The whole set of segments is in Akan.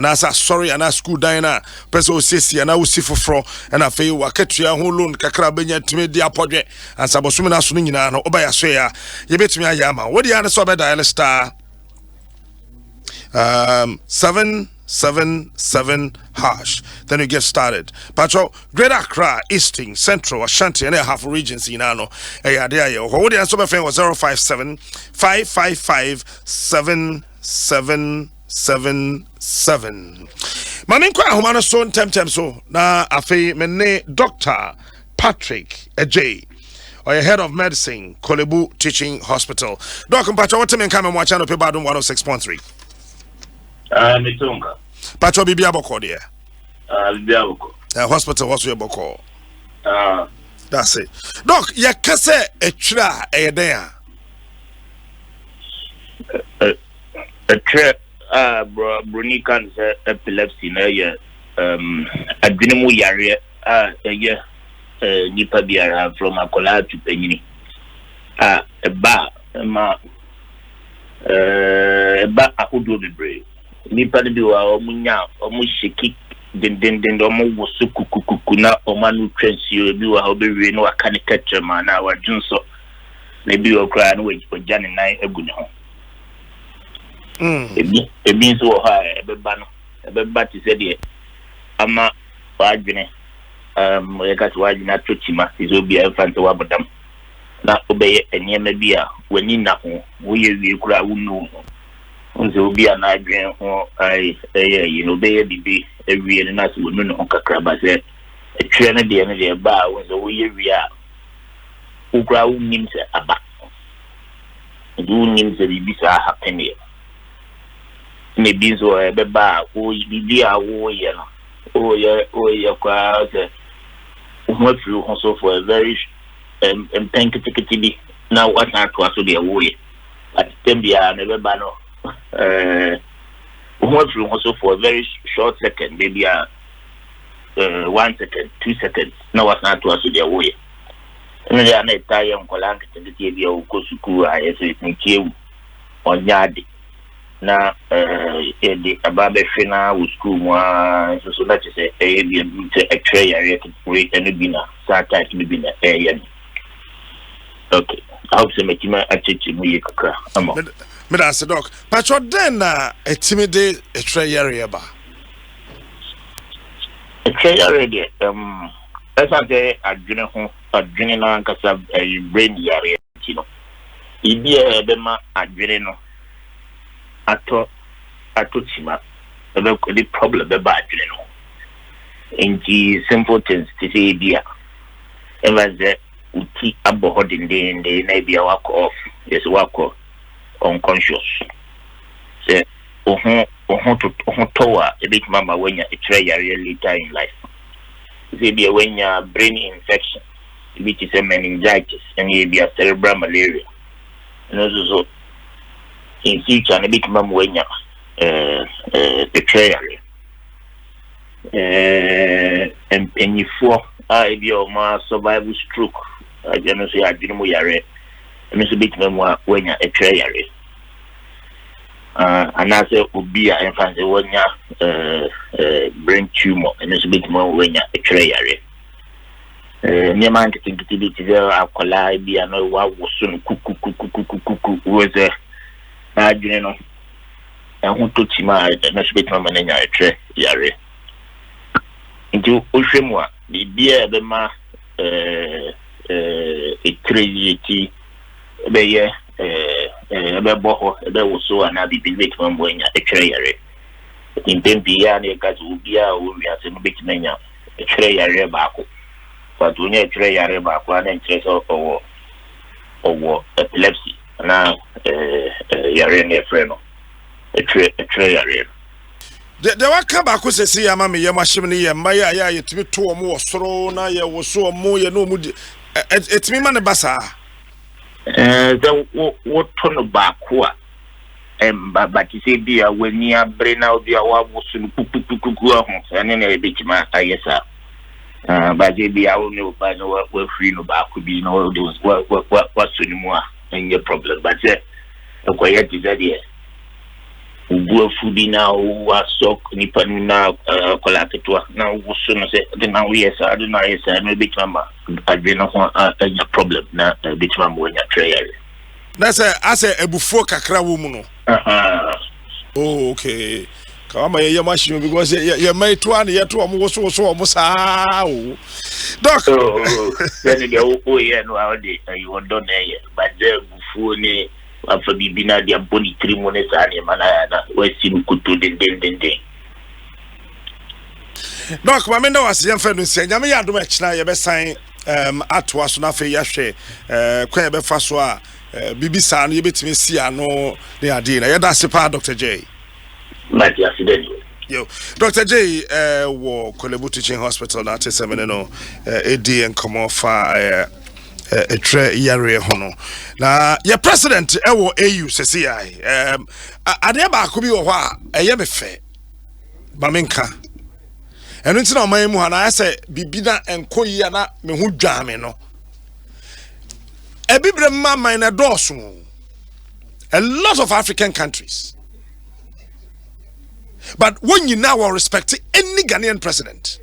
na sa sorry ana school diner person osisi ana osifo fro na fe wakatua ho loan kakra benya timi dia podwe ansa bosumi na so nyina no oba ya so ya ye betumi ayama wo dia na so be dial star 777 hash. Then you get started. Patrol, Greater Accra, Eastern, Central, Ashanti, and a half regions in Ano. Hold the answer by phone was 057 555 7777. Mamin kwa humana so temtem so na afi mene Dr. Patrick Ej. Or your head of medicine, Kolebu Teaching Hospital. Dr. Patrick, what time come and watch on Adom 106.3? Mitunga. Pacho Bibia Boko there. Biaboko. Hospital was your Boko. That's it. Doc, ya kase etra there. Brunican epilepsy na ye adwene yare ye nipa biara from akola to penyini eba ahodo bebre nipa de wa omunya omushiki den omuwoso kukukuku na omanu twensio bi wa obewie no aka ne katrema na wadwunso na bi okra no wagya ne nan agu ne ho ebi nso wo ha ebeba ti se de ama wadwene ye ka to wadwene atochima izo bi afante wabodam na obeye enyema bi a wani na ho wo ye wie kura wonu nzo bi ana adwen ho you know be bibi ewie na so wonu no kakra ba se etwe na de ba nzo wo ye wie a ukura wunim se aba wunim se bibi sa happen here me bizo ebeba wo bibi a wo ye no o ye kwa se wo fru ho so for a very penkitikiti na what na to aso de wo ye at tembia na ebeba no wo fru ho so for a very short second maybe 1 second 2 seconds na what na to aso de wo ye ene ya na itaye nkola nkititi bia wo kosuku a yeso nkieu onyade na edi ababe fina wo school mo so that is a bi te extra yare we ene bi na sata ti bi na yen okay how to make my achieve mu yekaka amo me da se doc patro den na etimide extra yare ba extra yare de esa de adwene na nkasa brain yare ti no ibi e be ma adwene no ato chima the problem be bad you know in the simple things to say bia ever the uti abo hodin de na bia work off yes work unconscious say ohun towa e bit mama when you try later in life say bia when you brain infection which is a meningitis and you be a cerebral malaria and also in future and a bit mom when you betrayal and penny for I be my survival stroke I don't say I didn't yare and it's a bit mom when you betrayal and I say ubia and fancy when you brain tumor and it's a bit more when you betrayal near man to think it is a collide be no what was soon kuku was you know and who took him out and speak my man yare into Ushimwa, the beer the ma a crazy be boho there was so another big man when a tray in Tempiani Kazubia we have some big men a tray baco but when you tray baco and trace or epilepsy now yare ne freno a tray yare the wa ka ba ko sesi ya mama ye mahim ne ye maya ya yetimi to omo osoro na ye wo so omo ye no mu etimi ma ne basa the what tono ba ko a but you say be a when you brain out the wa wo so kuku ho ene na ebitima ayesa but they be our no ba no we free no ba ko bi no those what so ni mu a any problem but the quiet is there ugu fudi na wa sok nipa na kola ketua na wusu no se de na we yes adu na yes no bit mama adwene ho anya problem na bit mama wanya tray na say ase ebufuo kakra wo mu no oh okay kama ye machine because ye mai to an ye to omo wo so omo saa o doc then the o ye no awde you don ye but the bufuo ni afa bibina dia boni trimo ne sa ne mana na wasi kutu den doc ma me na wase ye fa no sia nyame ya adom akina ye be san atwa so na fa ye hwe kwa ye be fa so a bibi sa no ye betime sia no ne ade na ye da se pa Dr. J. Yo, Dr. J, wo Kolebu Teaching Hospital na te semene no AD and come off a tre yare hono. Na your president wo AU CCI ade ba ko bi wo ho a eye me fe. Ba menka. Enu nti na oman mu ha na ase bibi na enkoyi na me hu dwame no. Ebibre man na doso. A lot of African countries. But when you now are respecting any Ghanaian president,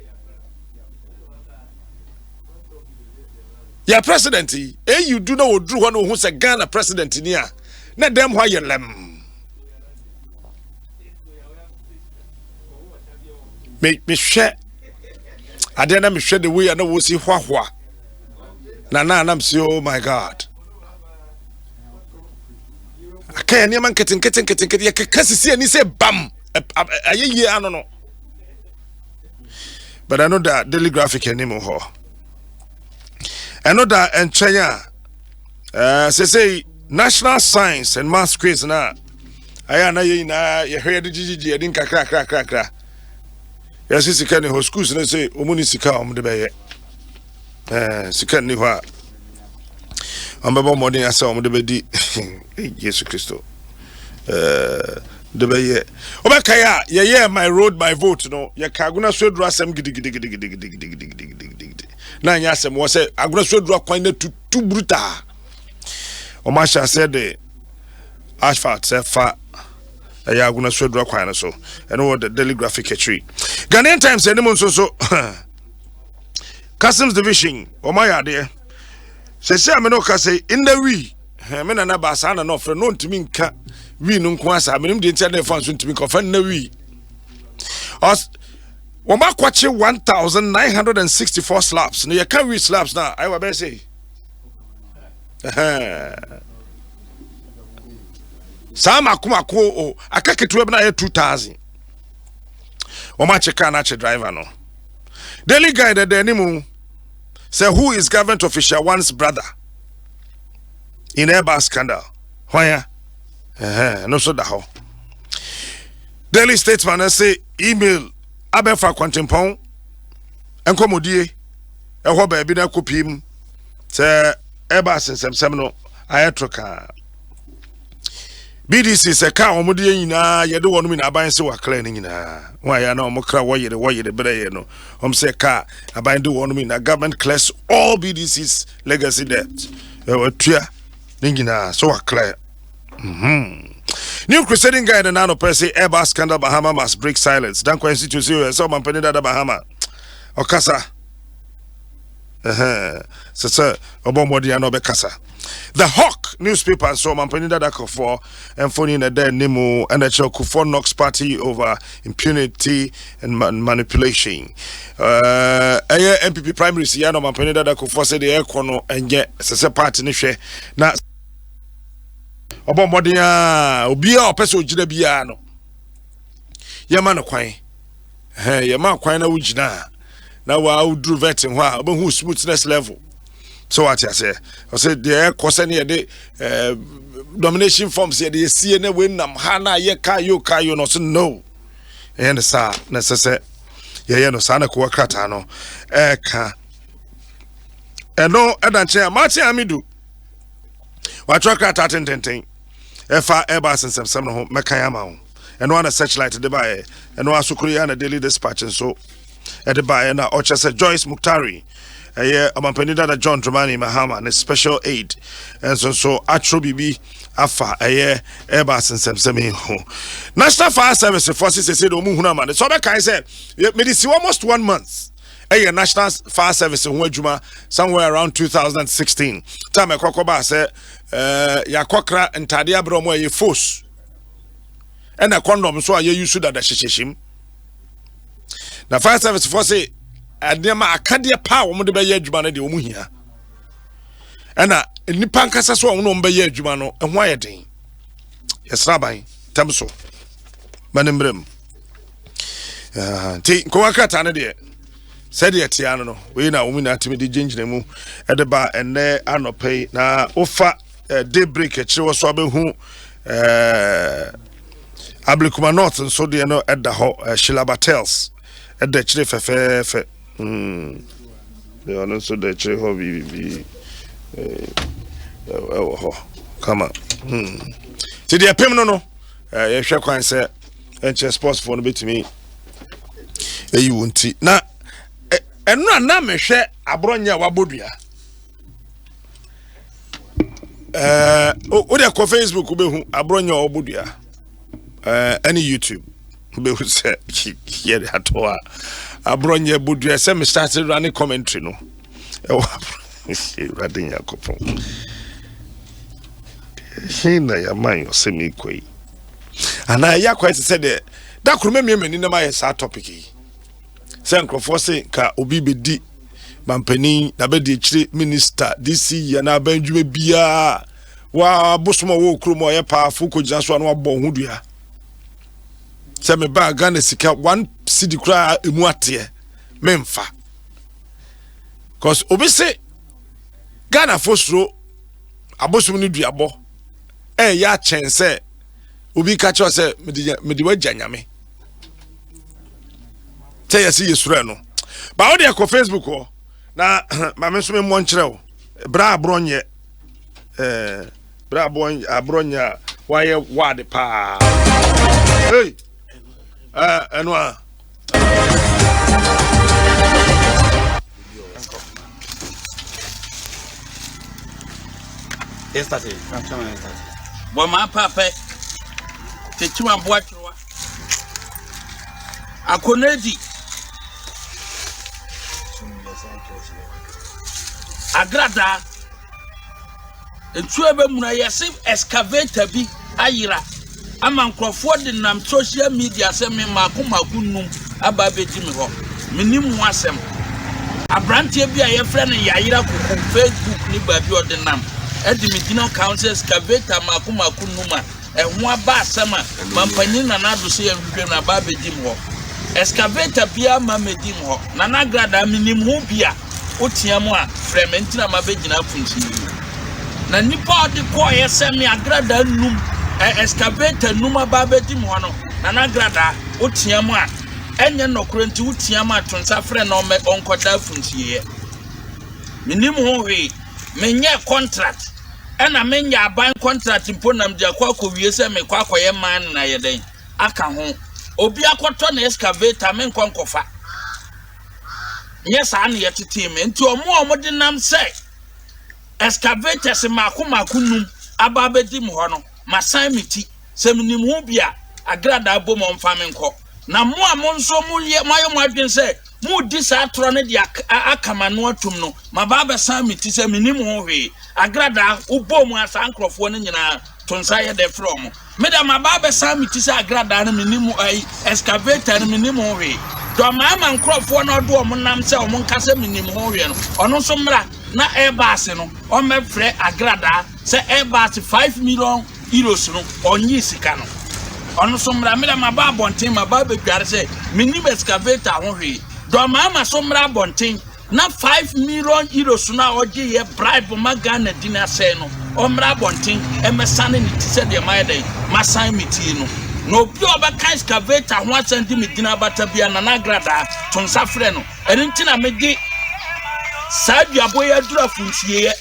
your president, you do know Drew one who's a Ghana president in here. Not them why you lem. Me share. I didn't me share the way I know we see wha. Na I'm say oh my God. I can't man getting ya kasi and he say bam. I don't know. But I know that daily graphic anymore. I know that in China, say national science and math quiz na. I know you hear the GG, I didn't crack. Yes, it's a kind of schools and say, Omunisika the bay. Sikani wa. I'm about morning I saw the bedi. Yes, Christo. The bay. Obakaya, yeah, my road, my vote, no. Ya Kaguna should draw some giddy. Nine yasem was a Aguna should draw quite too brutal. Omasha said the asphalt, said fat. Aguna should draw quite so. And all the daily graphic tree. Ghanaian Times, anyone so. Customs Division, my idea. Say, I'm no say in the we. Men and Abasana no for known to me. We no kwasa I mean the internet funds to me confirm na we us we ma kwache 1964 slaps na you can read slaps now I will be say sama kuma ko o akaketu e na 2000 we ma check na che driver no daily guide the animal say who is government official one's brother in Airbus scandal why no so da ho Daily Statesman say email abefa kwantempon enkomodie ehwo ba bi na kopim say eba sensem no ayetroka BDC say ka omodie nyina yede wonu mi na aban se wakla ni nyina wa ya na omokra woyede breye no say ka aban de wonu mi na government clears all BDC's legacy debt ewatua ni nyina so wakla. New Crusading Guide and Nano Percy Airbus scandal Bahama must break silence. Don't constitute you so man penny that Bahama. Okasa. So Obomodi and Obekasa. The Hawk newspaper so man penny that for and phoning a dead Nemo and the Chokufo Knox party over impunity and manipulation. MPP primary Siano man penny that for said the air corner and yet a party nishe na obo modia obi a opese ogina bia no yema no kwan yema kwan na wugina na wa udru vetting ho a obo smoothness level so what I say the course na de domination forms ye de sie na we nam ha na ye kayo no so no and sa na se ye no sa na ko krata no ka eno edanche amachi amidu wa trokrata tenten efa Airbus Nsem no mekayama ho eno ana searchlight de bae eno asukuri ana daily dispatch so e de bae na Ochese Joyce Muktari amampani da John Dramani Mahama ne special aid and so atro bibi afa Airbus nsem ho National Fire Service Forces say do mu hunu amane so be kan say me see almost 1 month National Fire Service ho adwuma somewhere around 2016 time ekokoba say yakokra ntade abro mo ye force and a condom so aye use that hyehyehim na Fire Service Force adema akade pa wo mo de be ye adwuma no de wo mu hia ena nipa nkasa so wo no mbe ye adwuma no ho ayeden yesraban temso manembrem ti ko wakata ne de said yet ya no we na wo mi na atime de gingine mu e de ba enne anopai na ofa daybreak e kire wo so abehu Ablikuma North and so de no at the Shilaba Tales at the chire fe they are so the chire ho bi come on ti de pem no ye hwe kwan se enche sports for no betimi eyi wonti na enu na mehwe abronya wabodua o de ko Facebook behu abronya wabodua any YouTube be who say here at all abronya bodua say me started running commentary no radin yakopon hina ya man say me koi ana ya kwai say de da kuruma miemani na my sa topic yi say nkrofo say ka obi bedi mampani na be de chire minister DC ya na banjuma bia wa bosoma wo kromo ye pa fuko gina so na wabon hudua se me ba Ghana sika 1 cedi kra emu ate memfa cause obi se Ghana fosro abosom ni duabo ya chense obi ka cho se me di wajanyame te yesi yesura no ba wo de ko Facebook ho na ma me so me mo nkyere wo bra abronye bra abronya waye wade pa hey Enwa. Yesterday. Well, my papa, the two and what you are. I couldn't Agrada. And two of them, I see excavator be Ayira. Ama nkrofo de nam social media se me makomaku num aba bedi me ho menim wasem abrantie bia ye frɛ ne yayira kuku Facebook ni ba bi ode nam edi me dino council excavator makomaku num a ho aba asema mampani na na do se ye hwehwe na ba bedi me ho excavator bia ma medi me ho na na grada menim ho bia otiam a frɛ me ntina ma begina funsi na nipa ode ko ye se me agrada num excavator numa babedi mo no na nagrada otiam a enye nokrenti otiam a tonsa frɛ na onkoda funtie minim ho hwe menye contract ena menye aban contract mponam dia kwa kowie se me kwa koye man na yeden aka ho obi akoto na excavator men konkofa nye sa na yetete me nti omo de nam se excavator se makomaku num ababedi mo no masan miti semnim hu bia agrada abom mfamenko na mo amonso mo mayo adwen se mo di sa atro ne dia akama no atum no mababa san miti semnim hu hwe agrada ubom asan krofo ne nyina tonsa ye de from me da mababa san miti se agrada ne minim ai excavator ne minim hu hwe do mama nkrofo no do mo nam se o mo nkase minim hu hwe no ono so mra na Airbus no o mefre agrada se Airbus 5 million euros no onyi sika no ono so mra me da maba bonten maba bedware se minim excavator ho hwe do mama so mra bonten na 5 million euros na oje ye bribe magana dina se no o mra bonten emesane ni ti se de maiden masan miti no no bi obaka excavator ho asante medina bata bia na nagrada tonsa frɛ no enti na mede saduabo ya dura funtie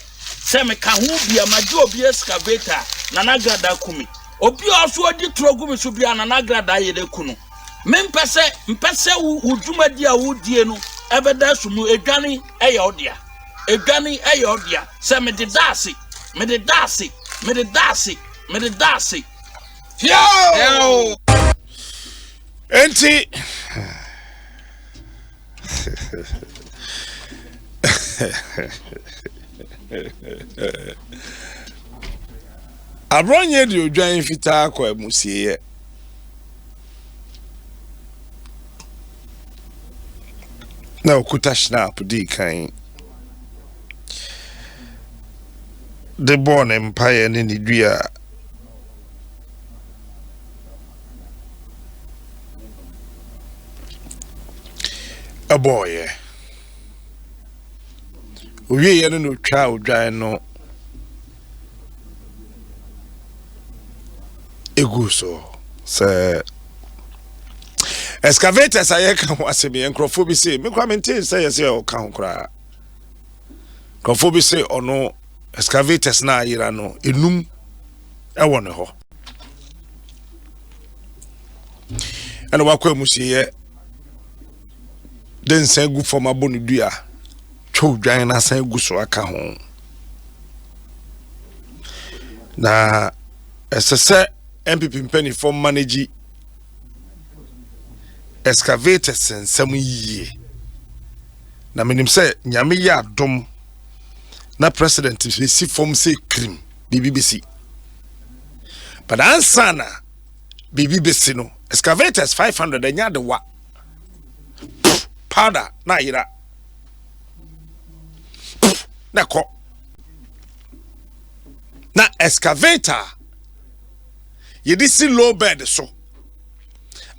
se me ka ho bia maje obi excavator na nagrada kumi obi oso odi trogu mi so bia na nagrada ye de kunu mpese udwumadi a wudie no ebeda sumu edwane eye odia se me de dase me de dase yo enti abronye di odwan fitaa kwa musie na okuta snap di kan de born empire ni ni dua a boy we ye no twa odwan no eguso se excavators ayeka wasemi enkrofo bi se me kwa maintain say yes e o kan kra enkrofo bi se ono excavators na ayira no enum e won ho ana wakwa musie den san gu forma bonu dua twa dwan na san gu so aka ho na esese MPP mpani for manage excavators nsem yie na menim say nyame ya adom na president si form say cream BBC but ansana BBC no excavators 500 enya de wa powder na ira na ko na excavator yedisi low bed so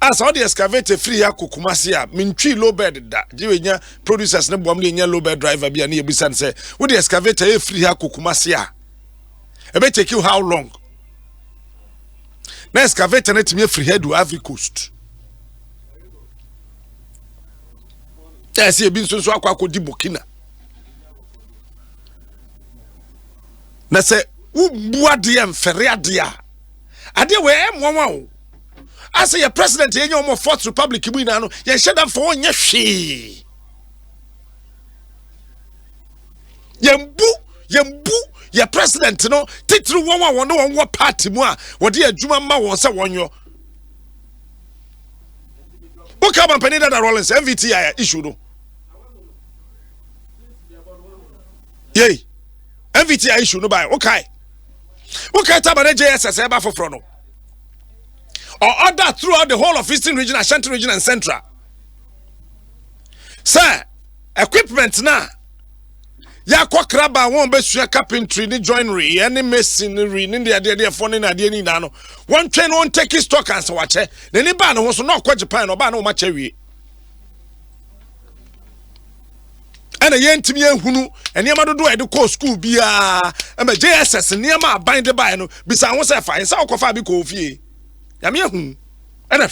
as all the excavator free akokumase a mentwi low bed da jiwenya producers ne boam ne nya low bed driver bia ne yebisan say wo the excavator e free akokumase a e be take you how long na excavator na timi free head to Ivory Coast yes e bi nso akwa di Burkina na say wo buade em fere ade a ade we emwa o ase your president yenye omo fourth republic mu ina no ye sheda for onye hwe yembu ye president no titru won party mu a wode adwuma ma won se wonyo o ka company that Rollins MVT issue no yey MVT issue no by okay tabane JSS eba foforo no or other throughout the whole of Eastern region, Ashanti region and Central. Sir, equipment na ya kwa kraba won be sua carpentry ni joinery any masonry ni de phone na de ni na no one train won take stock and so wache na ni ba no so na kwa Japan no ba na o ma che wie ana yentimi ehunu eniema dodo e de call school bia e ma JSS eniema aban de ba no bisa ho se fa nsa okofa bi ko ofie yame hu ana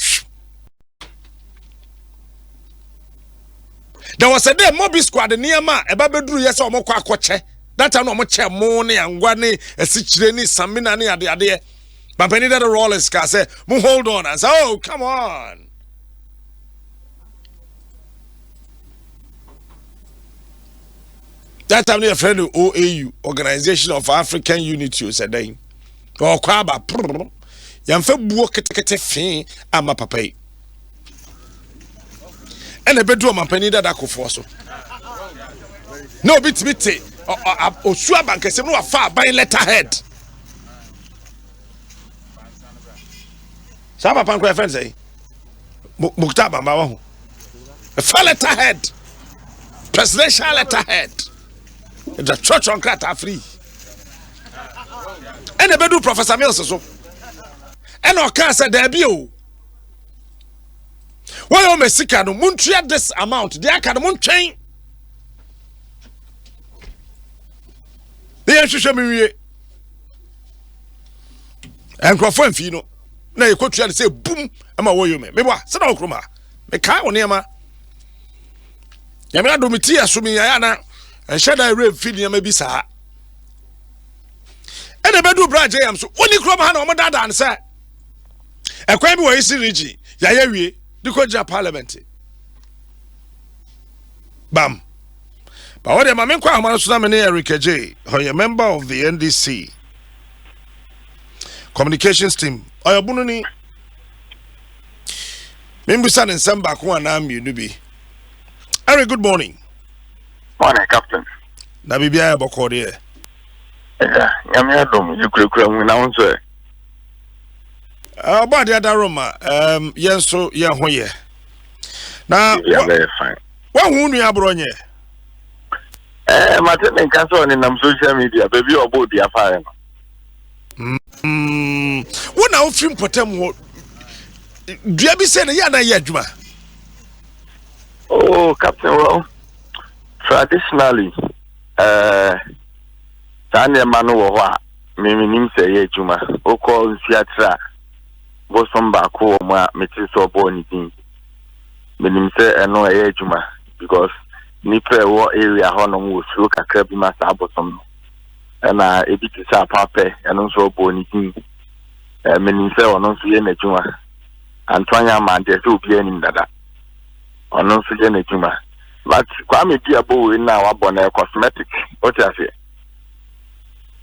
there was a day mobi squad eniema e ba beduru yesa omokwa akoche that time no omoche mo ne angwa ne asichire ni samina ne ade bampani that Rollins ka say mo hold on and say oh come on. That time they friend of OAU, Organization of African Unity, said they. Or kwaba, yamfe buo kete fin ama papai. And a bedroom and penny that I could force. No bit or swabank, as no far by letterhead. Some of my friends say, Muktaba, my a far letterhead, presidential letterhead. The church on Krata free. And the bedu Professor Mills so. And our cancer debut. Why you Mexica no muntria this amount? They can mun chain. They show me. And Crawford Fino. Now you could say boom. I'm a warrior. Me what? Sit down, Kruma. Me car on Yama. Yamina Domitia Sumi Ayana. And shall I read feeding maybe sir? And the bedroom branch am so only crop hand on my dad answer. A crime was in Rigi, Yayawi, the Koja Parliament. Bam. But what am I Mansuna Eric J, who a member of the NDC? communications team. Oyabununi. Mimbusan Nsem baako ana mienu bi. Eric, good morning. Morning, Captain. Na bibia e boko de. Yeah, nyame adom yekura mu na wonso. About the other room, yenso ye ho ye. Na very fine. Wa hu nu abronye. Martin can so on social media, baby obo dia fire. Wo na ofim potem ho. Dua bi se na ya na ye adwuma. Oh, Captain, well, traditionally, Tanya Manu wo a nim say ye adwuma. O call theatre bosom baako ma meti so bo ni din. Menim say eno ye adwuma because nipa wo area ho no wo suro kakra bi ma sa bosom no. Na ebi ti sa pape eno so bo ni din. Menim say ono so ye na adwuma. Antoine man de so bi anim dada. Ono so ye na adwuma. But kwame bi abo we na wa bona cosmetic. What you say?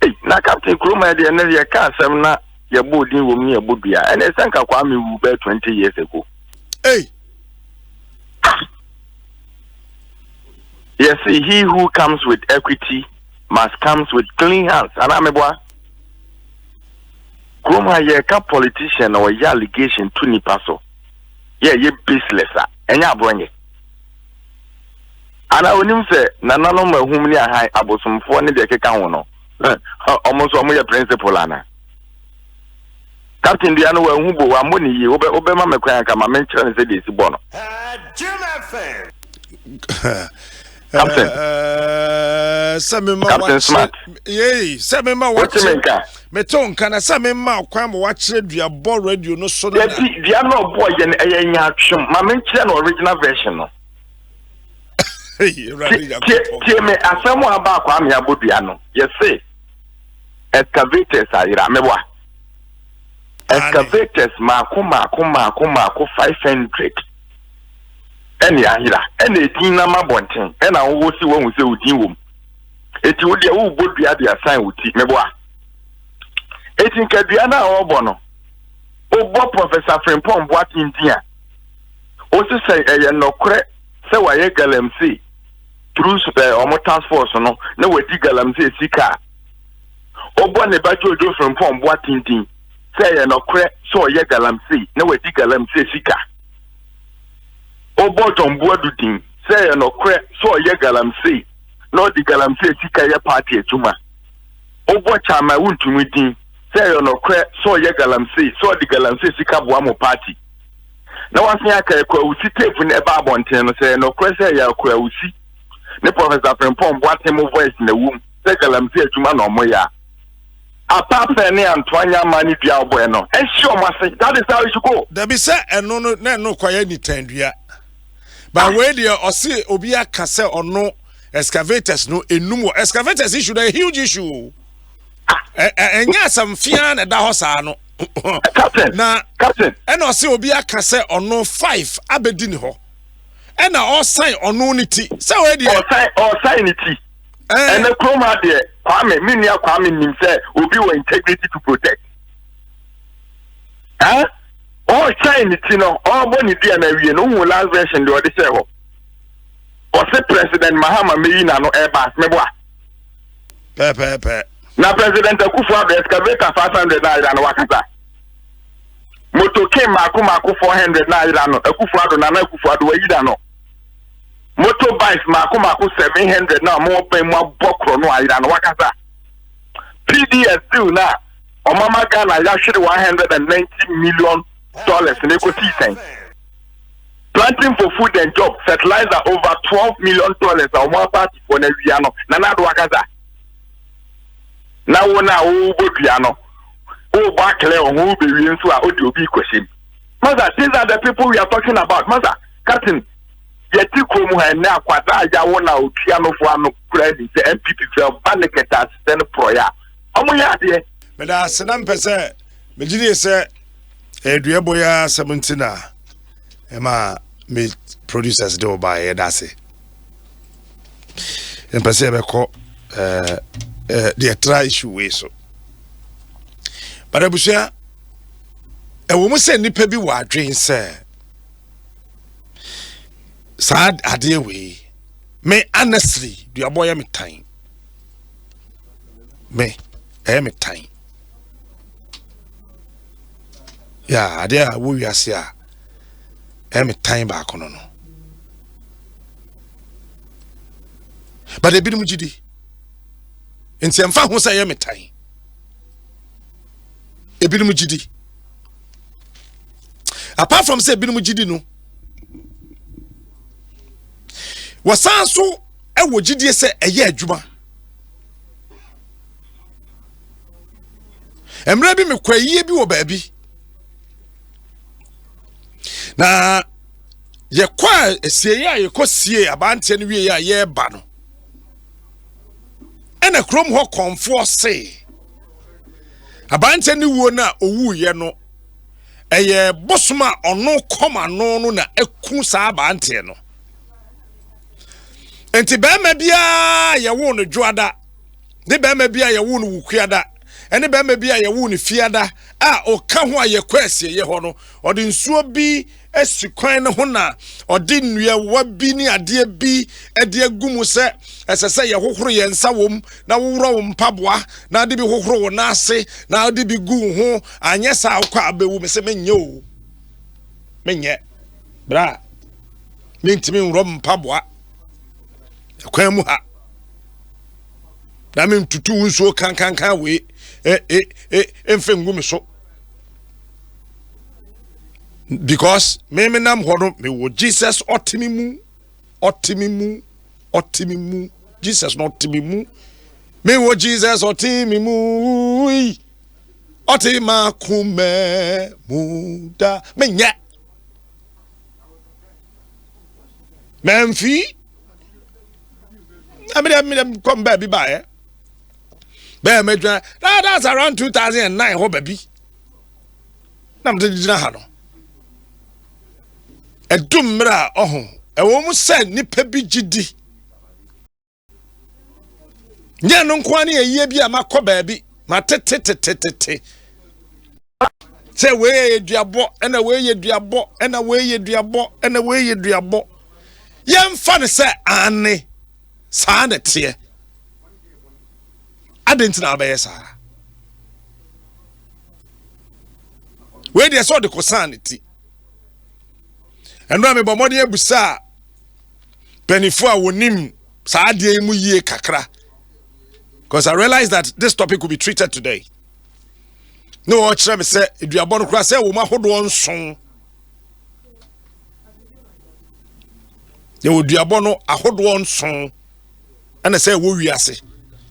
Hey, na Captain Kruma de na ye ka asem na ye bo din wo mi ye bo bia. And e sanka kwame wu be 20 years ago. Hey. Yes, he who comes with equity must comes with clean hands. And I'm a boy. Kruma ye ka politician or ye allegation to ni paso. Yeah, ye business and ya bronye. And I will say, Nana no whom near high abosom for ni de keka wono. Almost almost principal ana. Captain Diano who wa money ye obema me kwan ka ma mention say this bono. Captain. Captain Smart. Yey, Samema watch. Meton kana Samema kwam watch dua bo radio no so na. Dia no boy ye nya atwom. Ma mention original version no. Hey, right. Me asamo aba kwa me abodua no. Yes say. Excavators ayira mebwa. Excavators mako 500. Eni ahira eni edin na mabonten ena wo si wo se odin wom eti wo de wo bodua de assign wuti mebwa eti nkadua na obo no obo Professor Frimpong Boatin dia o se say eye nokre se wa ye galamsey through omo task force no na wadi galamsey sika obo ne ba jojo Frimpong Boatin din se eye nokre so ye galamsey na wadi galamsey sika Obo Tombo Dudin, say no cre, so ye galamsey, no the galamsey sika ye party atuma. Obo Chama wun't to meeting, say no cre, so ye galamsey, so the galamsey sika buamo party. No one say I can sit in a barbonten, say no cre, say ya usi. The Professor Frimpong Boatin voice in the womb, say galamsey atuma no moya. A papa and Antoine Mani Dia Bueno, and sure must say that is how it should go. There be say and no quiet any tendria. But where they or see Obia Cassel or no excavators, no enum excavators issue a huge issue. And yes, some fian at the house. Captain, Captain, and or see Obia Cassel or no 5 Abedinho. And all sign or no nity. So where they or sign it. And the chroma there, Kwame, Minia Kwame himself will be with integrity to protect. Huh? All sign it, all money there, and no last version, do they say, or say President Mahama Medina no airbus, Meboa. Now, President Akufo the excavator 500 naira and Wakata. Moto came Maku 400 naira no, Akufo Nana Akufo Idano. Motorbikes Maku 700 now, more pay more bokro no Iran Wakata. PDS still now, Omama Ghana actually $190 million in ecosystem. Planting for food and jobs, fertilizer over $12 million on one party for Neviano, Nana Wakata. Now, Bobiano, Barclay, or who be into our audio question. Mother, these are the people we are talking about. Mother, Captain, Yetikumu and now Quadaja won out piano for no credit, the MPP fell Banneketas, then Proya. Omoya, dear. But that's an percent. Majidi said, Edriaboya 17. Emma, me producers do by Edase. And Paseba call the try issue way so. But abusia e wo mu se nipa bi wa adwen se sad ade we me honestly do aboy me time me me time ya ade a wo wiase a me time ba kono no but ebi mu gidi enti emfa ho say me time ebi mu gidi apart from say ebi mu gidi no wasanso ewo gidi se eye adwuma emre bi me kwaye bi wo baabi na ye kwa esie ya ye kosie abante no wie ya ye ba no ena krom ho konfo se abante ni wuo na owu ye no eye bosoma ono koma no na eku sa abante no enti be ma bia ye wo no dwoada de be ma bia ye wo no wukuada ene be ma bia ye wo no fiada a o ka ho aye kwasie ye ho no ode nsuo bi esikwan no ho na ode nnua wabi ni ade bi ade agumu se esese ye hohoro ye nsa wom na wowro wo mpaboa na ade bi hohoro wo na ase na ade bi gu ho anye sa akwa abewu me se menye o menye bra mintimi nro mpaboa kwan mu ha na me tutu nsuo kankankan we emfe ngumi so because me nam hono me wo Jesus otimi mu Jesus not otimi mu me wo Jesus otimi mu otima kume muda menye memfi I'm come baby by that's around 2009 ho baby nam de dina ha no edumra ohun e wo mu se nipa bi gidi nya no nko ani eye bi amakọ baby ma tete se we ye duabo ena we ye duabo ena we ye duabo ena we ye duabo yemfa ne se ane saa na tie adentina abayesa we dey so de kosanity eno me bomode abusa penifo a wonim saa de mu yie kakra because I realized that this topic could be treated today no o kire me say eduabo no kra say wo ma hodo nson ye wo duabo no ahodo nson ana say wo wiase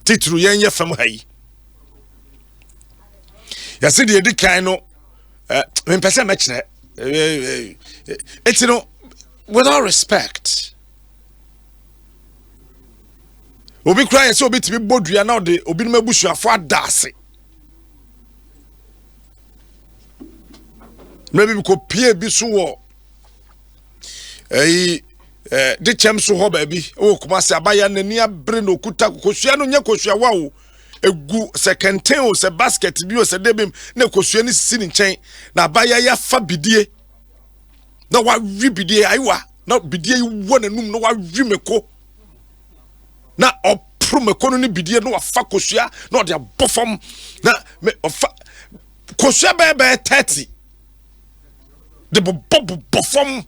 titru yen ye fam hayi ya se de edikan no me pese me kire it's no with all respect obi cry say obi tibi bodua na de obi no mabusuafo adase maybe ko pie bi so wo de chem so ho baby o kuma se abaya nani abre no kuta kosua no nya kosua wa o egu se kenten o se basket bi o se debem na kosua ni sisi ni nchen na abaya ya fa bidie na wa wi bidie aiwa na bidie wo nanum na wa wi meko na opro meko no ni bidie no wa fa kosua na o de abofam na me ofa kosua bebe 30 de bofam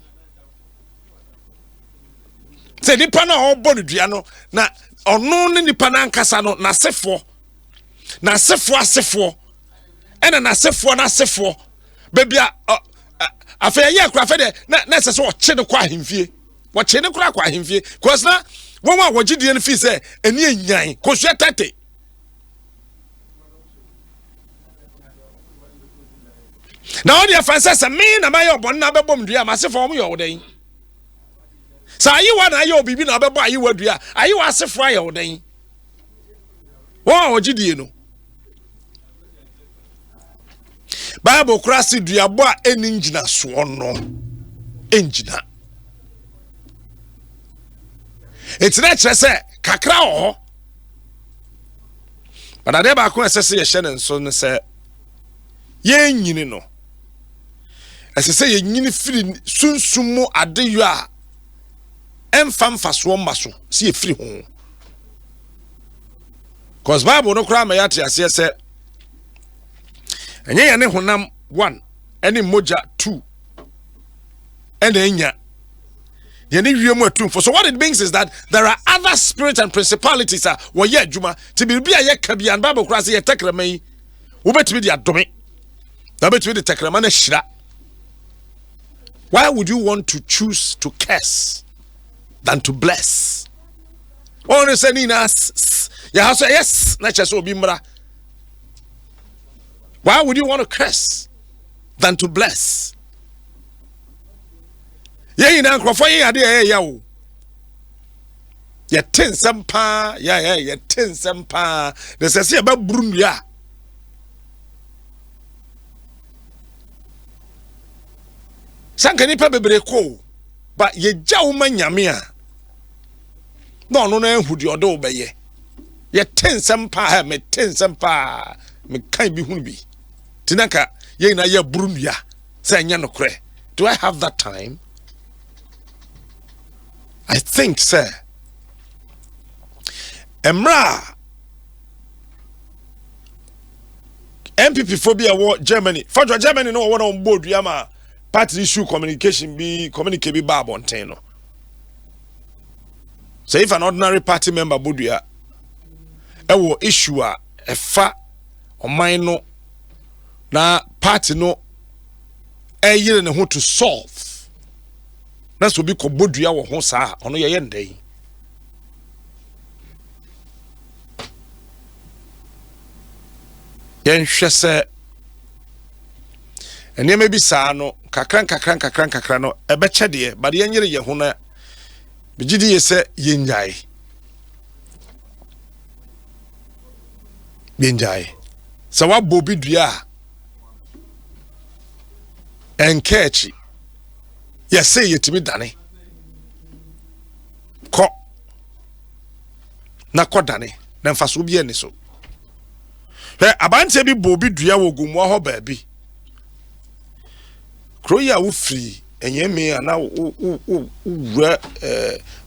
se nipa na obo dua no na ono ne nipa na ankasa no na sefo ena na sefo bebia afa ye kura fa de na se o che ne kwa ahemfie wo che ne kura kwa ahemfie cause na won wa wogidie ne fi se eni enyan kosua tate na odi afansa se me na maye obon na bebom dua ma sefo mo ye odan sa ayiwa na ayo bibi na obebo ayiwa dua ayiwa asefo aye odan wo ogidie no Bible krasi duabo a eningina so no engina etina kire se kakra ho but ade ba ko esese ye hye ne so ne se ye nyini no ɛsɛ ye nyini firi sunsumo adeyo a emfa so mmaso si ye firi ho cause Bible no kra ma ya te ase sɛ enye ye ne honam 1 ene moja 2 ene enya ye ne wiemu atum for so what it means is that there are other spirits and principalities wo ye adwuma ti bi bia ye ka bia Bible kra se ye tekrama yi wo betimi di adome da betimi di tekrama na hira. Why would you want to choose to curse than to bless? Only saying us, yes, not just obimbra. Why would you want to curse than to bless? Yeah, you know, yeah, tin sampa, yeah, tin sampa. There's a say about Brunya. Sanka nipa bebre ko but ye jaw ma nyame a no ehudi odo obeye ye tensem pa ha me tensem pa me kan bi hunu bi tinaka ye na ye burunua say nya no kre. Do I have that time? I think sir emra MPP phobia wo Germany for Germany no one on board yama party issue communication be communicate be bab on ten. So if an ordinary party member bodua ewo issue a efa oman no na party no eyire ne ho to solve. Na so bi ko bodua wo ho saa ono ye ndai. Yen hwese ene me bi saa no kakran no ebeche de but yenyere ye ho na bigidi ye se yenjai so wa bobi dua enkechi ye se yetimi dane ko na ko dane na mfaso bi eni so abante bi bobi dua wo gumu ho ba bi kroya wo free enyeme ana wo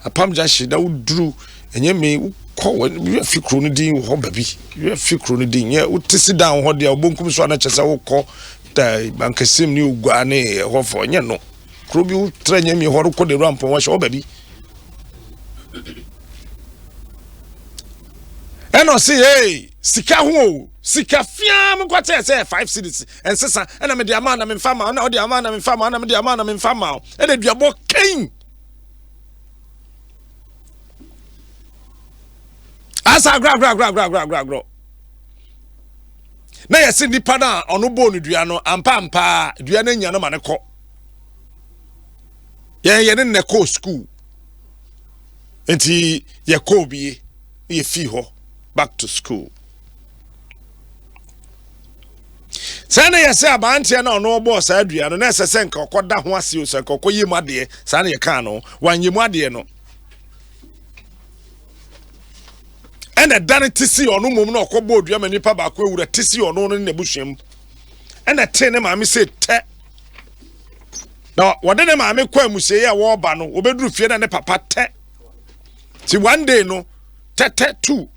apam jashi da wo duru enyeme ko we fi kro no din ho ba bi we fi kro no din ye wo tisi down ho de obonkum so na chese wo ko da bankasim ni ugua ne ho fo nye no kro bi wo tra nyeme ho ko de ramp wo hye ho ba bi eno si hey sika ho sika fiam kwate say 5 cities and sesa na me de ama na me mfama na odi ama na me mfama na me de ama na me mfama e de duabo ken asa gra na yesi nipa na ono bo no dua no ampa dua na nya no ma ne ko ye ne ko school enti ye ko bi ye fi ho back to school. Sana ya say abantia na ono obo sa adua no na sese nka okoda ho ase o se nka okoyemu ade sana ye kan no wanyemu ade no ena dan tisi ono mom na okobo odua manipa ba ko ewura tisi ono no na buhwem ena te ne maame se te na wode ne maame kwa amusie ya wo ba no obeduru fie na ne papa te ti one day no te two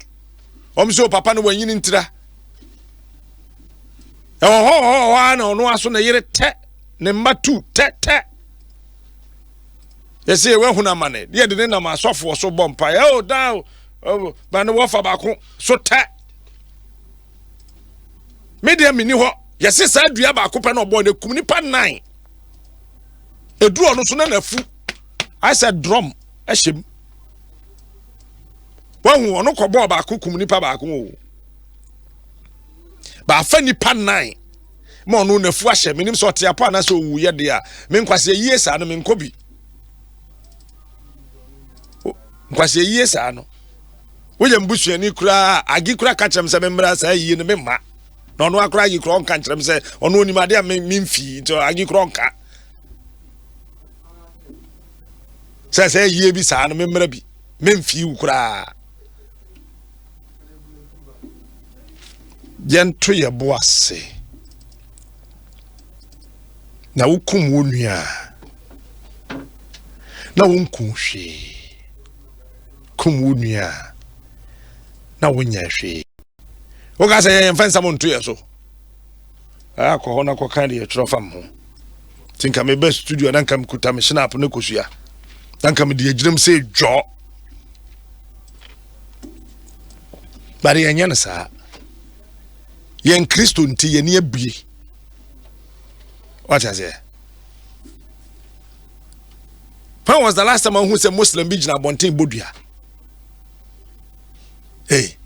omso papa no wanyini ntira na ono aso na yire te ne matu te yesi we huna mane de de na ma sofo so bompa oh down ba ne wo fa ba ko so te media mini ho yesi sa dua ba ko pe na obo ne kum nipa 9 edu ono so na nafu I said drum ehim wa hu ono ko bo ba ko kum nipa ba ko o ba fa nipa 9 mo no nafu ahye menim so te apo na so wu ye de a me nkwase yie sa no me nkobi nkwase yie sa no wo ye mbusuani kura agi kura ka kyerem se me mra sa yie no me ma na ono akura agi kura onka kyerem se ono onimade a me mfi to agi kura onka se yie bi sa no me mra bi me mfi wu kura yento ye boase na wokum wo nua na wonku hwe kum wo nua na wonya hwe wo ga say yen fansa mo nto ye so akọ na kọ kan de tro fam ho tinka me best studio na nkam kuta me snap na kosua na nkam de agiram say dwo bari enya na sa yen Kristo nti ye ne abue what I say. When was the last time who said Muslim be na bontin bodua? Hey,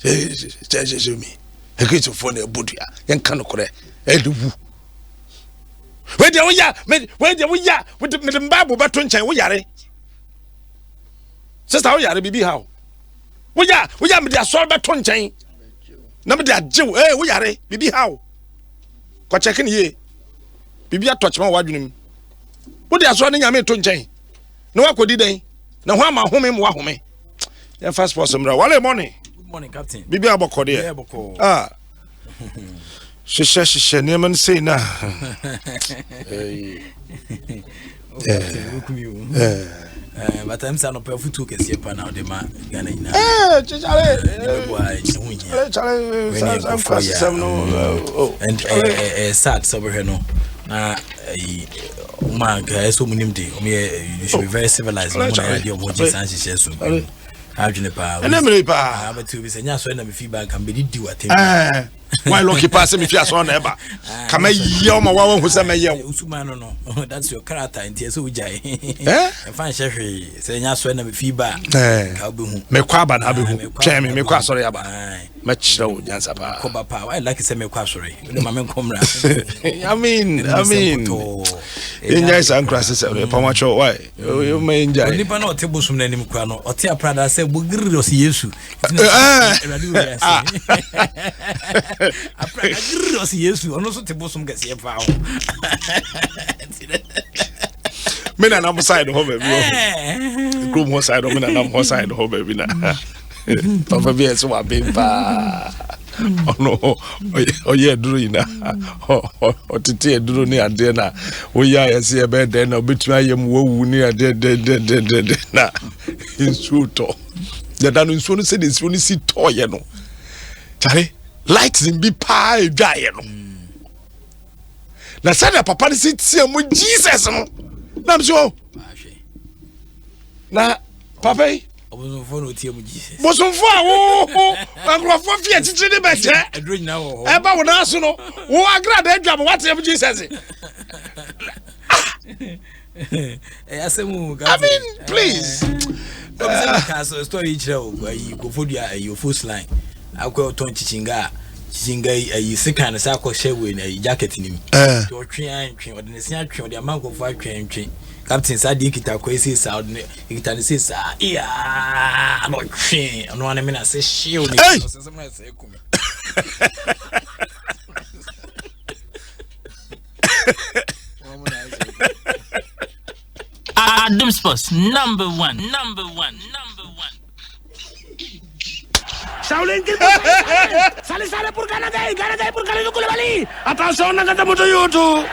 me. E get to phone bodua. Yen kan okore. E de wu. Where dey we ya? Where dey we ya? With the Bible ba to nchan we yare. Sister we yare bibi how? We ya me dey asol ba to nchan. Na me dey ajew. Eh we yare bibi how? Ko check ni ye. Bibi atouch ma wadwunim. Wo dey asol ni nyame to nchan. No akodi den. Na ho ama home mo ahome. Ya fast force mra. Wale morning. Good morning, Captain. Bibi aboko de. Yeah, aboko. Ah. Shisha neman say na. But I'm saying no pay food to get here pa now the man Ghana ina. Chale. And sad somewhere no. Na man so munim de you should be very civilized no na idea of what Jesus says so. Ajunipa. Enemrepa. But to be say nya so na me feedback can be di what. Why lucky pass me fia so na eba. Kama ye ma wa hu se me ye. Usuma no. That's your character in so ujai. En fan shehwe say nya so na me feedback. Ka obi hu. Me kwa aba na be hu. Twa me kwa sori aba. Ma chira wo nyansa pa. Ko ba pa. Why like say me kwa sori. Me ma me komra. I mean. Enjoy some crosses pa ma cho why. You may enjoy. Oni pa na o te bosum na nim kwa no. O te aprada say bogiri o se Yesu. Aprada giri o se Yesu. Ono so te bosum ga se fa ho. Me na nam side ho baby. Group ho side me na nam ho side ho baby na. Papa bi eso wa be pa. Oh no, oh yeah, duro ina. Oh titi duro ni ade na. Oh yeah, yes e be de na obetuma yem wo wu ni ade de na. Insulto. Ya danu nsu no se de nsu ni si toye no. Tare, lights in be pa edwaye no. Na sada papa ni si tie mo Jesus no. Na mso. Na papa Obosomfo no tie mu Jesus. Bosomfo wo angrofo fie titire de beche. Edro nyina wo. E ba wo na so no. Wo agrada adwa mo what am Jesus. Asemu I mean, please. So story chiro you go for your first line. Akwa ton chichinga you second say akwa share we na jacket nim. To twen odene sia twen ode amanko fo atwen. Captain Sadi kita kwesi sa odene kita ne sa iya no twen ono ane me na say shield ni so say me say kumi. Adom Sports number one. Shaolin ki sale por Ghana por Khalid Koulibaly. Attention nakata moto yoto.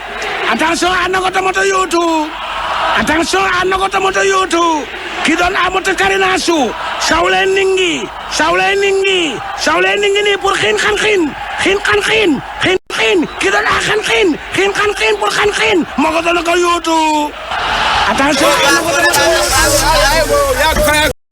Attention anakota moto yoto. Attention anakota moto yoto. Kidon amoto karinasu. Shaolin ningi ni pour khin. Kidon khin pour khin. Magoto nako yoto. Attention anakota moto yoto.